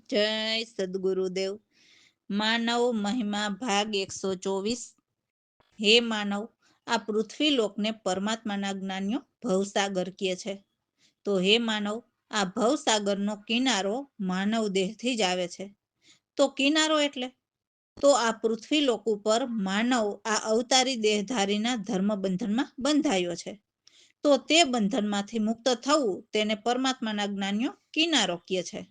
જય સદગુરુદેવ. માનવ મહિમા ભાગ 124. હે માનવ, આ પૃથ્વી લોકને પરમાત્માના જ્ઞાનીઓ ભવસાગર કહે છે. તો હે માનવ, આ ભવસાગરનો કિનારો માનવ દેહથી જ આવે છે. તો કિનારો એટલે તો આ પૃથ્વી લોક ઉપર માનવ આ અવતારી દેહધારીના ધર્મ બંધનમાં બંધાયો છે. તો તે બંધનમાંથી મુક્ત થવું તેને પરમાત્માના જ્ઞાનીઓ કિનારો કહે છે.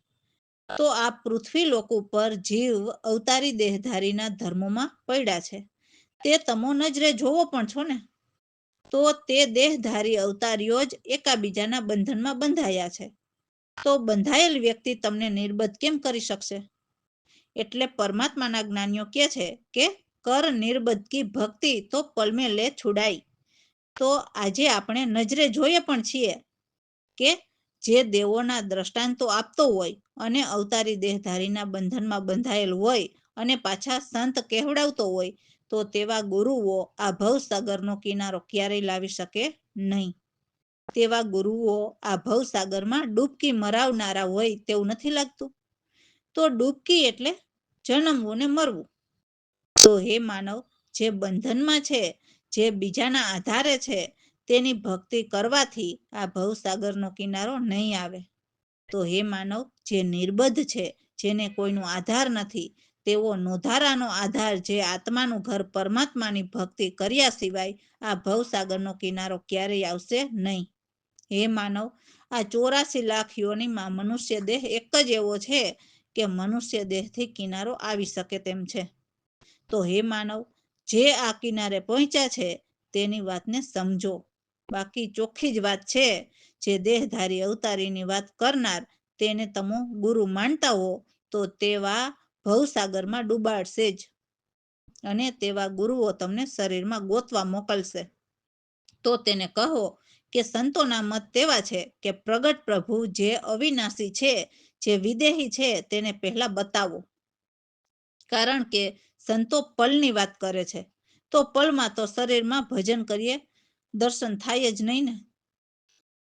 તો આ પૃથ્વી લોક ઉપર જીવ અવતારી દેહધારીના ધર્મોમાં પડ્યા છે. તે તમો નજરે જોવો પણ છો ને. તો તે દેહધારી અવતારીઓ જ એકાબીજાના બંધનમાં બંધાયા છે. તો બંધાયેલ વ્યક્તિ તમને નિર્બદ્ધ કેમ કરી શકશે? એટલે પરમાત્માના જ્ઞાનીઓ કહે છે કે કર નિર્બદ્ધ કી ભક્તિ તો પલમે લે છુડાઈ. તો આજે આપણે નજરે જોઈએ પણ છીએ કે જે દેવોના દ્રષ્ટાંતો આપતો હોય અને અવતારી દેહધારીના બંધનમાં બંધાયેલ હોય અને પાછા સંત કહેવડાવતો હોય, તો તેવા ગુરુઓ આ ભવસાગરનો કિનારો ક્યારેય લાવી શકે નહીં. તેવા ગુરુઓ આ ભવસાગરમાં ડૂબકી મરાવનારા હોય તેવું નથી લાગતું? તો ડૂબકી એટલે જન્મવું ને મરવું. તો હે માનવ, જે બંધનમાં છે, જે બીજાના આધારે છે, તેની ભક્તિ કરવાથી આ ભવસાગરનો કિનારો નહીં આવે. તો હે માનવ, જે નિર્બદ્ધ છે, જેને કોઈનો આધાર નથી, તેવો નોધારાનો આધાર જે આત્માનું ઘર પરમાત્માની ભક્તિ કર્યા સિવાય આ ભવસાગરનો કિનારો ક્યારેય આવશે નહીં. હે માનવ, આ 84 લાખ યોનિમાં મનુષ્ય દેહ એક જ એવો છે કે મનુષ્ય દેહથી કિનારો આવી શકે તેમ છે. તો હે માનવ, જે આ કિનારે પહોંચ્યા છે તેની વાતને સમજો. બાકી ચોખ્ખી જ વાત છે, જે દેહધારી અવતારીની વાત કરનાર તેને તમે ગુરુ માનતા હો તો તેવા ભવસાગરમાં ડૂબાડશે જ. અને તેવા ગુરુઓ તમને શરીરમાં ગોતવા મોકલશે. તો તેને કહો કે સંતોના મત તેવા છે કે પ્રગટ પ્રભુ જે અવિનાશી છે, જે વિદેહી છે, તેને પહેલા બતાવો. કારણ કે સંતો પલની વાત કરે છે. તો પલમાં તો શરીરમાં ભજન કરીએ દર્શન થાય જ નહીં ને.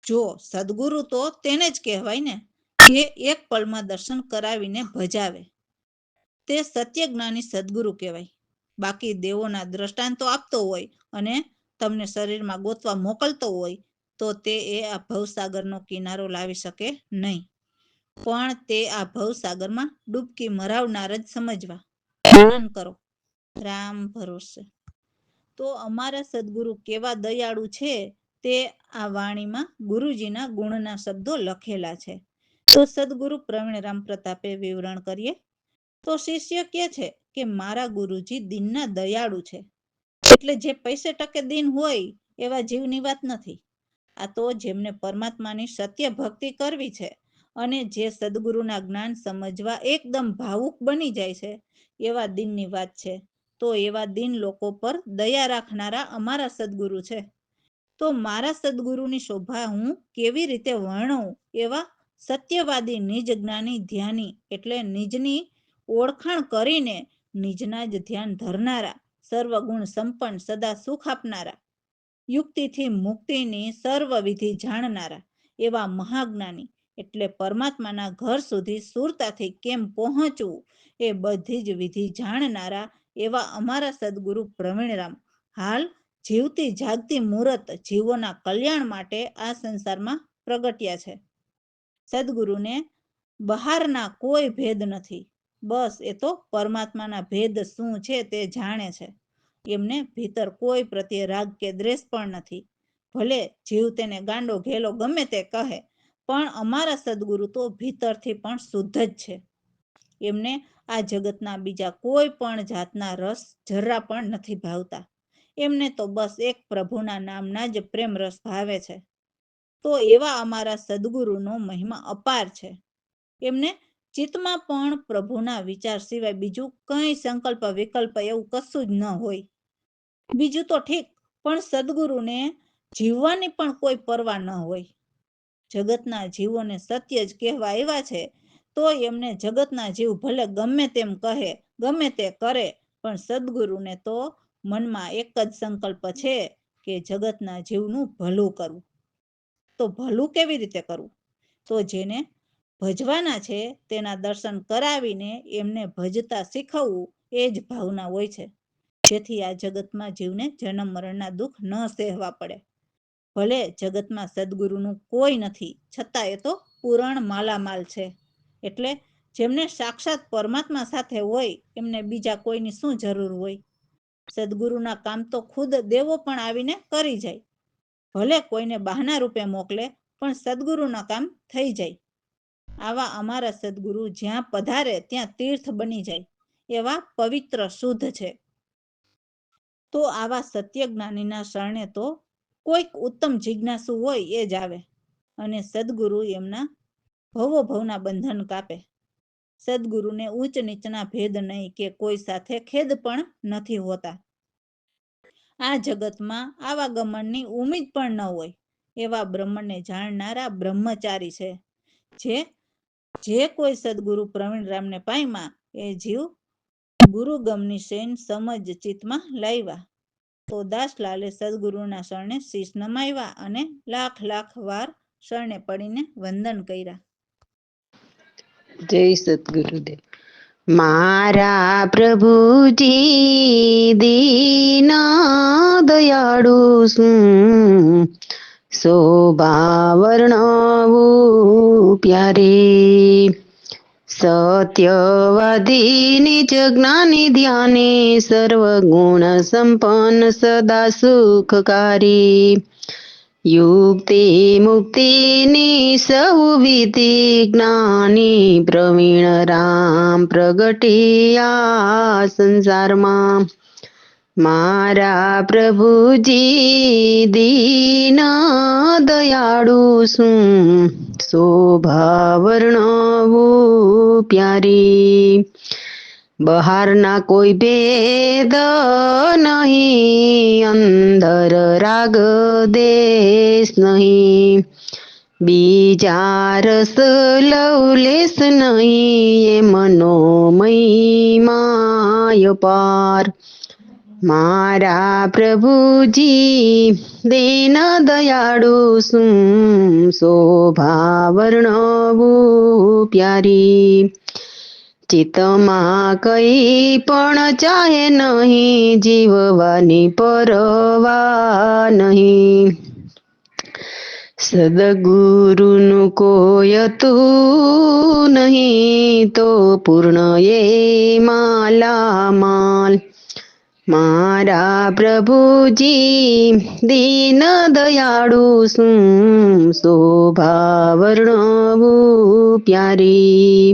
જો સદગુરુ તો તેને જ કહેવાય ને, જે એક પલમાં દર્શન કરાવીને ભજાવે. તે સત્ય જ્ઞાની સદગુરુ કહેવાય. બાકી દેવોના દ્રષ્ટાંતો આપતો હોય અને તમને શરીરમાં ગોતવા મોકલતો હોય તો તે આ ભવસાગરનો કિનારો લાવી શકે નહીં. પણ તે આ ભવસાગરમાં ડૂબકી મરાવનાર જ સમજવા. આનંદ કરો, રામ ભરોસે. તો અમારા સદગુરુ કેવા દયાળુ છે તે આ વાણીમાં ગુરુજીના ગુણના શબ્દો લખેલા છે. તો સદગુરુ પ્રવીણરામ પ્રતાપે વિવરણ કરીએ. તો શિષ્ય કહે છે કે મારા ગુરુજી દીનના દયાળુ છે. એટલે જે પૈસે ટકે દીન હોય એવા જીવની વાત નથી. આ તો જેમને પરમાત્માની સત્ય ભક્તિ કરવી છે અને જે સદગુરુના જ્ઞાન સમજવા એકદમ ભાવુક બની જાય છે, એવા દિનની વાત છે. તો એવા દિન લોકો પર દયા રાખનારા અમારા સદગુરુ છે. તો મારા સદગુરુની શોભા હું કેવી રીતે વર્ણવું? એવા સત્યવાદી નિજ જ્ઞાની ધ્યાની એટલે નિજની ઓળખાણ કરીને નિજના જ ધ્યાન ધરનારા, સર્વગુણ સંપન્ન સદા સુખ આપનારા, યુક્તિથી મુક્તિની સર્વવિધિ જાણનારા એવા મહાજ્ઞાની એટલે પરમાત્માના ઘર સુધી સુરતાથી કેમ પહોંચવું એ બધી જ વિધિ જાણનારા એવા અમારા સદગુરુ પ્રવીણરામ હાલ જીવતી જાગતી મૂરત જીવોના કલ્યાણ માટે આ સંસારમાં પ્રગટ્યા છે. સદગુરુને બહારના કોઈ ભેદ નથી. બસ એ તો પરમાત્માના ભેદ શું છે તે જાણે છે. એમને ભીતર કોઈ પ્રત્યે રાગ કે દ્વેષ પણ નથી. ભલે જીવ તેને ગાંડો ઘેલો ગમે તે કહે, પણ અમારા સદગુરુ તો ભીતરથી પણ શુદ્ધ જ છે. એમને આ જગતના બીજા કોઈ પણ જાતના રસ જરા પણ નથી ભાવતા. એમને તો બસ એક પ્રભુના નામના જ પ્રેમ રસ ભાવે છે. તો એવા અમારા સદગુરુનો મહિમા અપાર છે. એમને ચિત્તમાં પણ પ્રભુના વિચાર સિવાય બીજું કંઈ સંકલ્પ વિકલ્પ એવું કશું જ ન હોય. બીજું તો ઠીક, પણ સદગુરુને જીવવાની પણ કોઈ પરવા ન હોય. જગતના જીવોને સત્ય જ કહેવા આવ્યા છે, તો એમને જગતના જીવ ભલે ગમે તેમ કહે, ગમે તે કરે, પણ સદગુરુને તો મનમાં એક જ સંકલ્પ છે કે જગતના જીવનું ભલું કરવું. તો ભલું કેવી રીતે કરવું? તો જેને ભજવાના છે તેના દર્શન કરાવીને એમને ભજતા શીખવવું એ જ ભાવના હોય છે, જેથી આ જગતમાં જીવને જન્મ મરણના દુઃખ ન સહેવા પડે. ભલે જગતમાં સદગુરુનું કોઈ નથી, છતાં એ તો પૂરણ માલામાલ છે. એટલે જેમને સાક્ષાત પરમાત્મા સાથે હોય એમને બીજા કોઈની શું જરૂર હોય? સદગુરુના કામ તો ખુદ દેવો પણ આવીને કરી જાય. ભલે કોઈને બહાના રૂપે મોકલે, પણ સદગુરુના કામ થઈ જાય. આવા અમારા સદગુરુ જ્યાં પધારે ત્યાં તીર્થ બની જાય એવા પવિત્ર શુદ્ધ છે. તો આવા સત્ય જ્ઞાનીના શરણે તો કોઈક ઉત્તમ જિજ્ઞાસુ હોય એ જ આવે, અને સદગુરુ એમના ભવોભવના બંધન કાપે. સદગુરુને ઊંચ નીચના ભેદ નહીં કે કોઈ સાથે ખેદ પણ નથી હોતા. આ જગતમાં આવા ગમનની ઉમ્મીદ પણ ન હોય એવા બ્રહ્મણને જાણનારા બ્રહ્મચારી છે. જે કોઈ સદગુરુ પ્રવીણરામને પામ્યા એ જીવ ગુરુગમની શેન સમજ ચિત્તમાં લાવ્યા. તો દાસલાલે સદગુરુના શરણે શીશ નમાવ્યા અને લાખ લાખ વાર શરણે પડીને વંદન કર્યા. જય સદગુરુદેવ. મારા પ્રભુજી દીન દયાળુ શું, શોભા વર્ણવું પ્યારે. સત્યવાદી નિજ જ્ઞાની ધ્યાને, સર્વગુણ સંપન્ન સદા સુખકારી. યુક્તિ મુક્તિની સૌ વિધિ જ્ઞાની, પ્રવીણ રામ પ્રગટિયા સંસારમાં. મારા પ્રભુજી દીન દયાળુ શું, શોભા વર્ણવું પ્યારી. બહારના કોઈ ભેદ નહીં, અંદર રાગ દેશ નહીં. બીજા રસ લવલેશ નહીં, એ મનોમય પાર. મારા પ્રભુજી દીન દયાળુ શું, શોભા વર્ણવું પ્યારી. ચિત્તમાં કઈ પણ ચાહે નહીં, જીવવાની પરવા નહીં. સદગુરુનું કોઈ તું નહીં, તો પૂર્ણ એ માલામાલ. મારા પ્રભુજી દીન દયાળુ શું, શોભા વર્ણવું પ્યારી.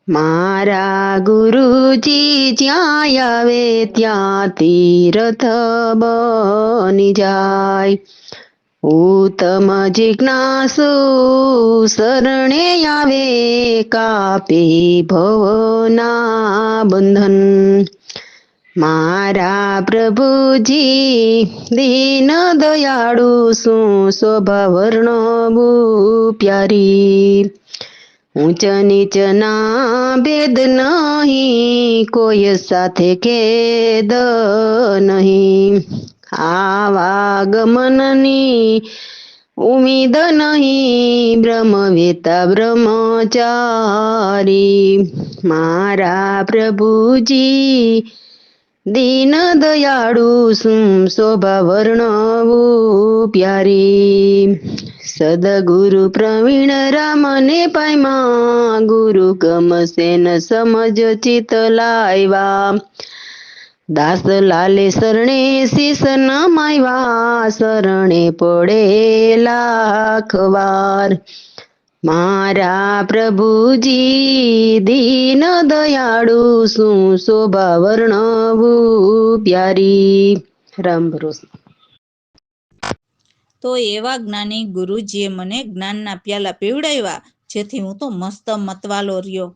મારા ગુરુજી જ્યાં આવે ત્યાં તીર્થ બની જાય. ઉત્તમ જિજ્ઞાસુ શરણે આવે, કાપે ભવના બંધન. મારા પ્રભુજી દીન દયાળુ શું, શોભા વર્ણવું પ્યારી. ઊંચ નીચના ભેદ નહીં, કોઈ સાથે ખેદ નહીં. આવાગમનની ઉમ્મીદ નહીં, બ્રહ્મવેતા બ્રહ્મચારી. મારા પ્રભુજી દીન દયાળુ શું, શોભા વર્ણવું પ્યારી. સદગુરુ પ્રવીણ રામને પામ્યા, ગુરુ ગમશે ન સમજ ચિત લાવ્યા. દાસ લાલે શરણે શીશ નમાવ્યા, શરણે પડે લાખ વાર. મારા પ્રભુજી દીન દયાળુ શું, શોભા વર્ણવું પ્યારી. રામ ભરોસે. તો એવા જ્ઞાની ગુરુજીએ મને જ્ઞાનના પ્યાલા પીવડાવ્યા, જેથી હું તો મસ્ત મતવાલો રહ્યો.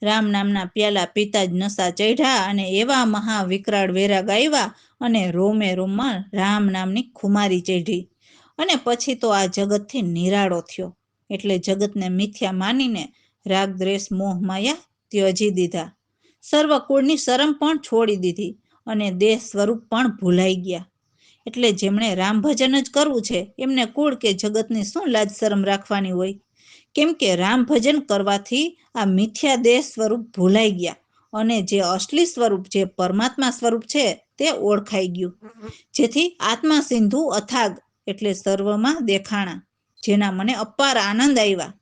રામ નામના પ્યાલા પીતા જ નશા ચઢ્યા, અને એવા મહાવિકરાળ વેરાગ આવ્યા, અને રોમે રોમમાં રામ નામની ખુમારી ચઢી. અને પછી તો આ જગતથી નિરાળો થયો. એટલે જગતને મિથ્યા માનીને રાગ દ્વેષ મોહ માયા ત્યજી દીધા. સર્વ કુળની શરમ પણ છોડી દીધી, અને દેહ સ્વરૂપ પણ ભૂલાઈ ગયા. એટલે જેમણે રામ ભજન જ કરવું છે, એમને કુળ કે જગતની શું લાજ શરમ રાખવાની હોય? કેમ કે રામ ભજન કરવાથી આ મિથ્યા દેહ સ્વરૂપ ભૂલાઈ ગયા અને જે અસલી સ્વરૂપ જે પરમાત્મા સ્વરૂપ છે તે ઓળખાઈ ગયું, જેથી આત્મા સિંધુ અથાગ એટલે સર્વમાં દેખાણા, જેના મને અપાર આનંદ આવ્યા.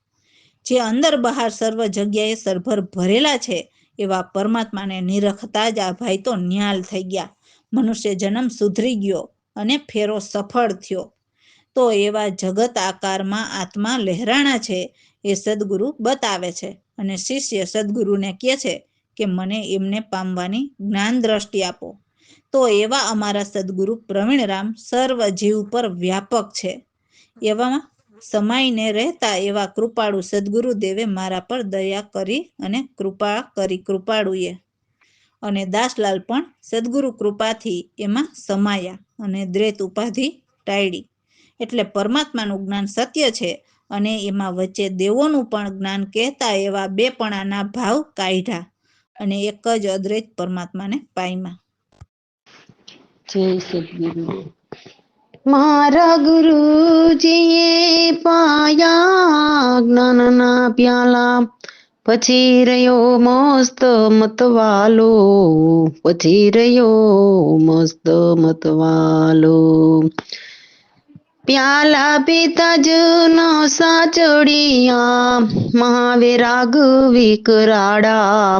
જે અંદર બહાર સર્વ જગ્યાએ સરભર ભરેલા છે એવા પરમાત્માને નિરખતા જ આ ભાઈ તો ન્યાલ થઈ ગયા. મનુષ્ય જન્મ સુધરી ગયો અને ફેરો સફળ થયો. તો એવા જગત આકારમાં આત્મા લહેરાણા છે એ સદગુરુ બતાવે છે અને શિષ્ય સદગુરુને કહે છે કે મને એમને પામવાની જ્ઞાન દ્રષ્ટિ આપો. તો એવા અમારા સદગુરુ પ્રવીણરામ સર્વ જીવ પર વ્યાપક છે. એવામાં સમાઈને રહેતા એવા કૃપાળુ સદગુરુદેવે મારા પર દયા કરી અને કૃપાળુએ અને દાસલાલ પણ સદગુરુ કૃપાથી એમાં સમાયા અને દ્વૈત ઉપાધિ ટાળી. એટલે પરમાત્માનું જ્ઞાન સત્ય છે અને એમાં વચ્ચે દેવોનું પણ જ્ઞાન કહેતા એવા બેપણાના ભાવ કાઢ્યા અને એક જ અદ્વૈત પરમાત્માને પામ્યા. જય સદગુરુ. મારા ગુરુજીએ પાયા જ્ઞાનના પ્યાલા, પછી રહ્યો મસ્ત મતવાલો, પછી રહ્યો મસ્ત મતવાલો. પ્યાલા પીતા જ ન સાચડિયા, મહાવિરાગ વિકરાડા,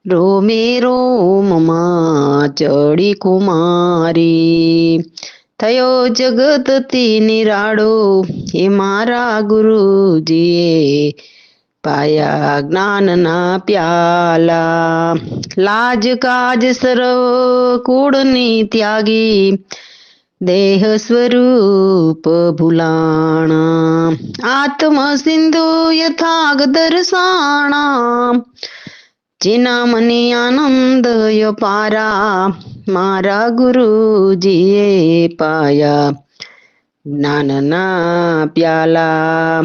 રોમે રોમમાં ચડી કુમારી. થયો જગતથી નિરાડો એ મારા ગુરુજીએ પાયા જ્ઞાનના પ્યાલા. લાજ કાજ સર્વ કુળની ત્યાગી, દેહ સ્વરૂપ ભૂલાણા, આત્મ સિંધુ યથાગ દર્શાણા, જેના મને આનંદ અપારા, મારા ગુરુજીએ પાયા જ્ઞાનના પ્યાલા.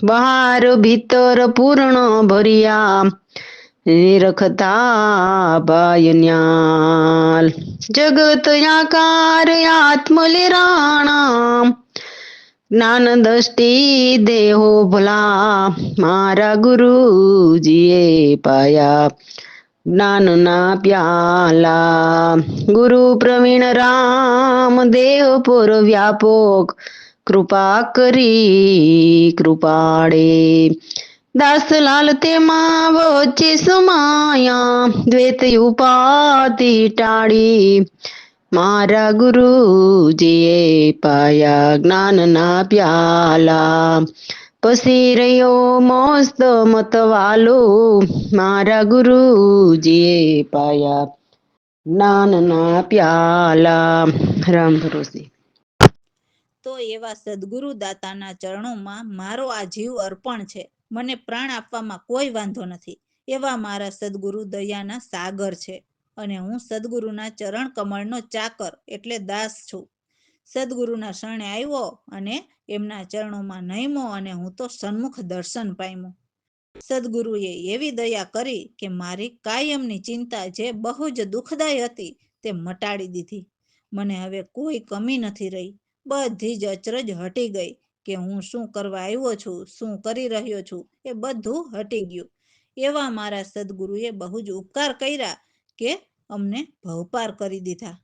બહાર ભીતર પૂર્ણ ભર્યા, નિરખતા ભાઈ ન્યાલ, જગત આકાર આત્મલિરાણા, જ્ઞાન દ્રષ્ટિ દેહો ભલા, મારા ગુરુજીએ પાયા જ્ઞાનના પ્યાલા. ગુરુ પ્રવીણ રામ દેહ પુર વ્યાપક, કૃપા કરી કૃપાળે, દાસલાલ તેમાં વચ્ચે સમાયા, દ્વૈત ઉપાધિ ટાળી, મારા ગુરુજીએ પાયા જ્ઞાનના પ્યાલા. પછી રહ્યો મસ્ત મતવાલો, મારા ગુરુજીએ પાયા જ્ઞાનના પ્યાલા. રામ ભરોસે. તો એવા સદગુરુ દાતાના ચરણોમાં મારો આ જીવ અર્પણ છે. મને પ્રાણ આપવામાં કોઈ વાંધો નથી. એવા મારા સદગુરુ દયાના સાગર છે અને હું સદગુરુના ચરણ કમળનો ચાકર એટલે દાસ છું. સદગુરુના શરણે આવ્યો અને એમના ચરણોમાં નમ્યો અને હું તો સન્મુખ દર્શન પામ્યો. સદગુરુએ એવી દયા કરી કે મારી કાયમની ચિંતા જે બહુ જ દુઃખદાયી હતી તે મટાડી દીધી. મને હવે કોઈ કમી નથી રહી. બધી જ અચરજ હટી ગઈ કે હું શું કરવા આવ્યો છું, શું કરી રહ્યો છું, એ બધું હટી ગયું. એવા મારા સદગુરુએ બહુ જ ઉપકાર કર્યા કે અમને ભવપાર કરી દીધા,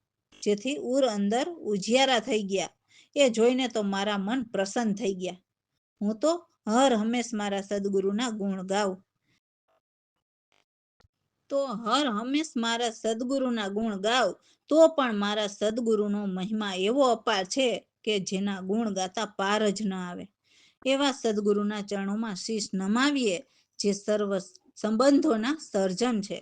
જેથી ઉર અંદર ઉજિયારા થઈ ગયા. એ જોઈને તો મારા મન પ્રસન્ન થઈ ગયા. હું તો હર હંમેશ મારા સદગુરુના ગુણ ગાઉં. તો પણ મારા સદગુરુનો મહિમા એવો અપાર છે કે જેના ગુણ ગાતા પાર જ ન આવે. એવા સદગુરુના ચરણોમાં શીશ નમાવીએ જે સર્વ સંબંધોના સર્જન છે.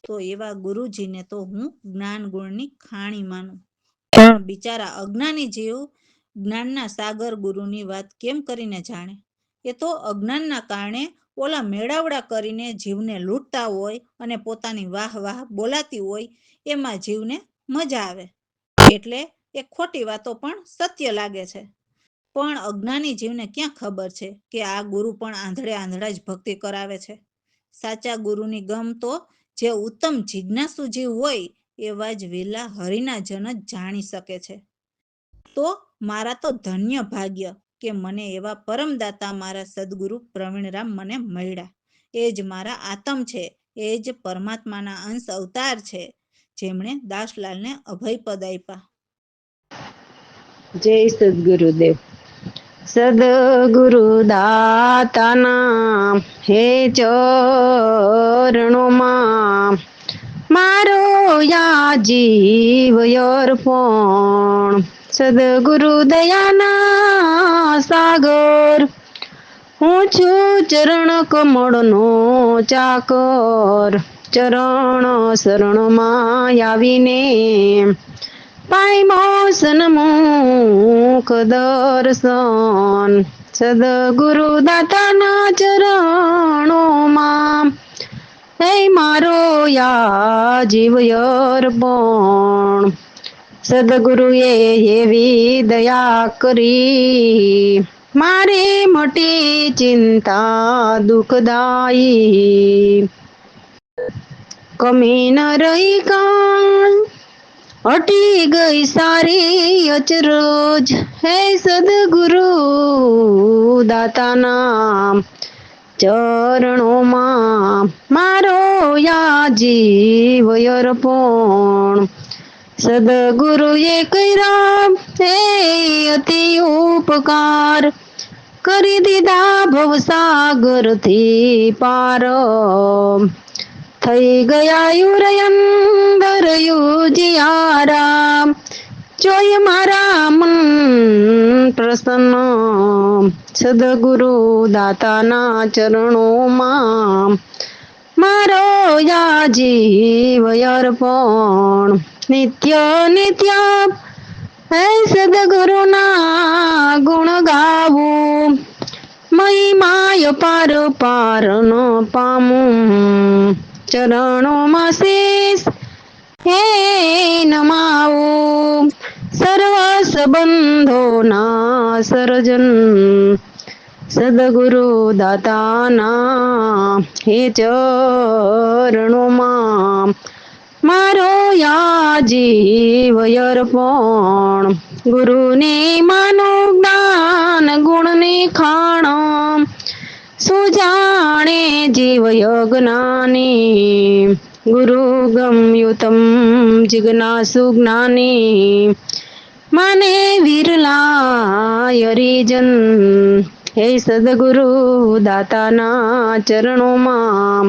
તો એવા ગુરુજીને તો હું જ્ઞાન ગુણની ખાણી માનું. પણ બિચારા અજ્ઞાની જીવ જ્ઞાનના સાગર ગુરુની વાત કેમ કરીને જાણે? એ તો અજ્ઞાનના કારણે ઓલા મેળાવડા કરીને જીવને લૂંટતા હોય અને પોતાની વાહ વાહ બોલાતી હોય એમાં જીવને મજા આવે, એટલે એ ખોટી વાતો પણ સત્ય લાગે છે. પણ અજ્ઞાની જીવને ક્યાં ખબર છે કે આ ગુરુ પણ આંધળા જ ભક્તિ કરાવે છે. સાચા ગુરુની ગમ તો જે ઉત્તમ જિજ્ઞાસુ જીવ હોય એવા જ વેલા હરિના જન જ જાણી શકે છે. તો મારા તો ધન્ય ભાગ્ય કે મને એવા પરમદાતા મારા સદગુરુ પ્રવીણરામ મને મળ્યા. એ જ મારા આત્મ છે, એ જ પરમાત્માના અંશ અવતાર છે, જેમણે દાસલાલને અભયપદ આપ્યા. જય સદગુરુદેવ. સદગુરુ દાતાના હે ચરણોમાં મારો યા જીવ અર્પણ. સદગુરુ દયાના સાગર હું છું ચરણ કમળનો ચાકર. ચરણ શરણમાં આવીને પામ્યો સન્મુખ દર્શન. સદગુરુ દાતાના ચરણોમાં હે મારો યા જીવ અર્પણ. સદગુરુએ એવી દયા કરી મારે મટી ચિંતા દુઃખદાયી. કમી ન રહી કાંઈ હટી ગઈ સારી અચરજ. હે સદગુરુ દાતાના ચરણોમાં મારો યા જીવ અર્પણ. સદગુરુએ કર્યા હે અતિ ઉપકાર કરી દીધા ભવસાગરથી પાર. થઈ ગયા યુરયંદર યુજિયારા જોઈ મારા મન પ્રસન્ન. સદગુરુ દાતાના ચરણોમાં મારો યા જીવ અર્પણ. નિત્ય નિત્ય હે સદગુરુના ગુણ ગાવું મહિમાય પાર પાર ન પામું. ચરણોમાં શીશ હે નમાવું સર્વ સંબંધોના સર્જન. સદગુરુ દાતાના હે ચરણોમાં મારો યા જીવ અર્પણ. ગુરુને માનો જ્ઞાન ગુણને ખાણ સુજાણે જીવ યજ્ઞાની. ગુરુ ગમ્યું તમ જિજ્ઞાસુ જ્ઞાની માને વિરલા હરિજન. હે સદગુરુ દાતાના ચરણોમાં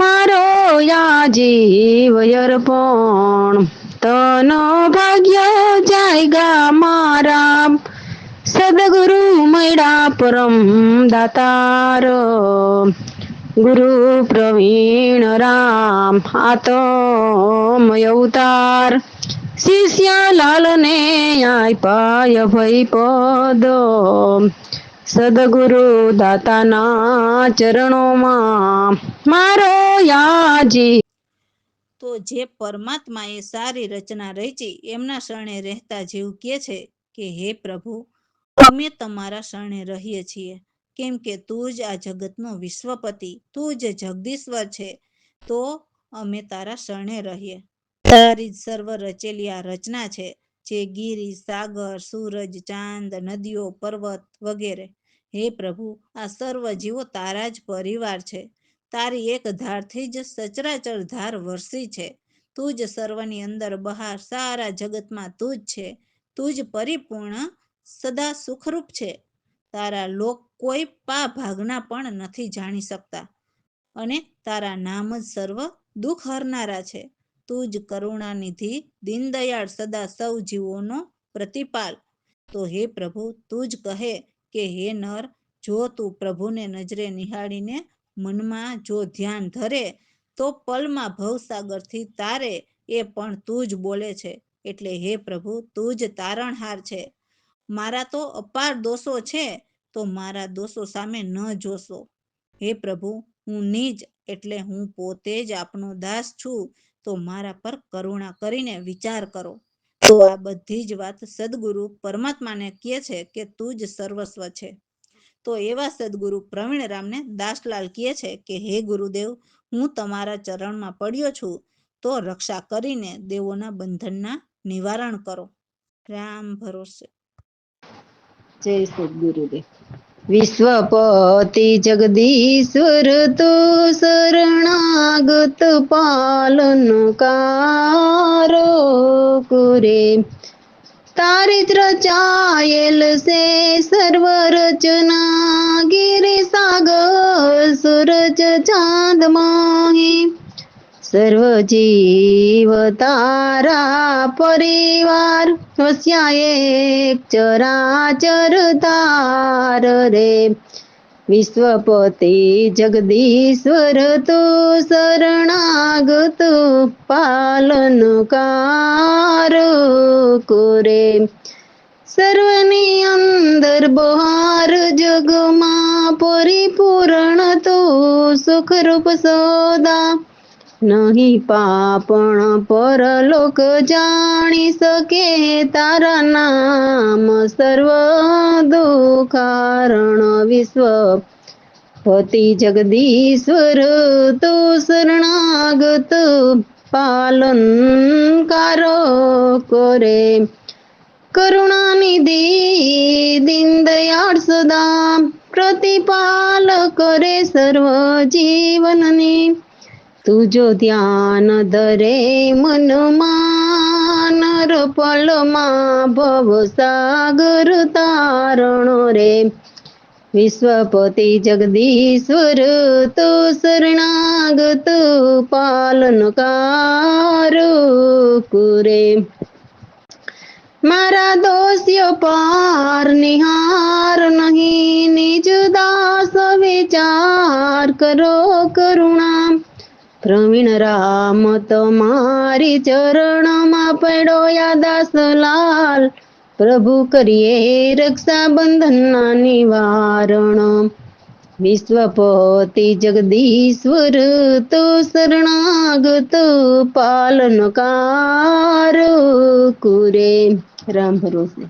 મારો યા જીવ અર્પણ. તન ભાગ્ય જાયગા મારા સદગુરુ મળ્યા પરમ દાતાર. ગુરુ પ્રવીણ રામ આતમ અવતાર શિષ્ય લાલને આપ્યા અભય પદ. સદગુરુ દાતાના ચરણોમાં મારો યા જીવ. તો જે પરમાત્માએ સારી રચના રચી એમના શરણે રહેતા જીવ કહે છે કે હે પ્રભુ, અમે તમારા શરણે રહીએ છીએ, કેમ કે તું જ આ જગતનો વિશ્વપતિ, તું જ જગદીશ્વર છે, તો અમે તારા શરણે રહીએ. તારી જ સર્વ રચેલી આ રચના છે, જે ગિરી, સાગર, સૂરજ, ચાંદ, નદીઓ, પર્વત વગેરે. હે પ્રભુ, આ સર્વ જીવો તારા જ પરિવાર છે. તારી એક ધારથી જ સચરાચર ધાર વરસી છે. તું જ સર્વની અંદર બહાર સારા જગતમાં તું જ છે. તું જ પરિપૂર્ણ સદા સુખરૂપ છે. તારા લોક કોઈ પા ભાગના પણ નથી જાણી શકતા, અને તારા નામ જ સર્વ દુઃખ હરનારા છે. તું જ કરુણાનિધિ, દીનદયાળ, સદા સૌ જીવોનો પ્રતિપાલ. તો હે પ્રભુ, તું જ કહે કે હે નર, જો તું પ્રભુને નજરે નિહાળીને મનમાં જો ધ્યાન ધરે તો પલમાં ભવસાગરથી તારે, એ પણ તું જ બોલે છે. એટલે હે પ્રભુ, તું જ તારણહાર છે. મારા તો અપાર દોષો છે, તો મારા દોષો સામે ન જોશો. હે પ્રભુ, હું નીજ એટલે હું પોતે જ આપનો દાસ છું, તો મારા પર કરુણા કરીને વિચાર કરો. તો આ બધી જ વાત સદગુરુ પરમાત્માને કહે છે કે તું જ સર્વસ્વ છે. તો એવા સદગુરુ પ્રવીણરામને દાસલાલ કહે છે કે હે ગુરુદેવ, હું તમારા ચરણમાં પડ્યો છું, તો રક્ષા કરીને દેવોના બંધનના નિવારણ કરો. રામ ભરોસે. જય સદગુરુદેવ. વિશ્વપતિ જગદીશ્વર તો શરણાગત પાલનકારો કરે. તારિત્ર ચાયેલ સે સર્વ રચના, ગિરિ સાગર સૂરજ ચાંદ માહી. સર્વ જીવ તારા પરિવાર, વસ્યા એક ચરાચર તાર રે. વિશ્વપતિ જગદીશ્વર તો શરણાગત પાલનકાર કરે. સર્વની અંદર બહાર જગમાં પરિપૂર્ણ તો સુખરૂપ સદા. નહીં પાપણ પરલોક જાણી શકે, તારા નામ સર્વ દુખારણ. વિશ્વપતિ જગદીશ્વર તો શરણાગત પાલનકારો કરે. કરુણાનિધિ દીનદયાળ સદા, પ્રતિપાલ કરે સર્વ જીવનની. તુજો ધ્યાન ધરે મનમાં, નર પલમાં ભવ સાગર તારણો રે. વિશ્વપતિ જગદીશ્વર તો શરણાગત પાલનકાર કરે. મારા દોષ્યો પાર નિહાર નહીં, નિજ દાસ વિચાર કરો કરુણા. પ્રવીણ રામ તમારી ચરણમાં પડ્યો યા દાસ લાલ, પ્રભુ કરીએ રક્ષાબંધનના નિવારણ. વિશ્વપતિ જગદીશ્વર તો શરણાગત પાલનકાર કરે. રામ ભરોસે.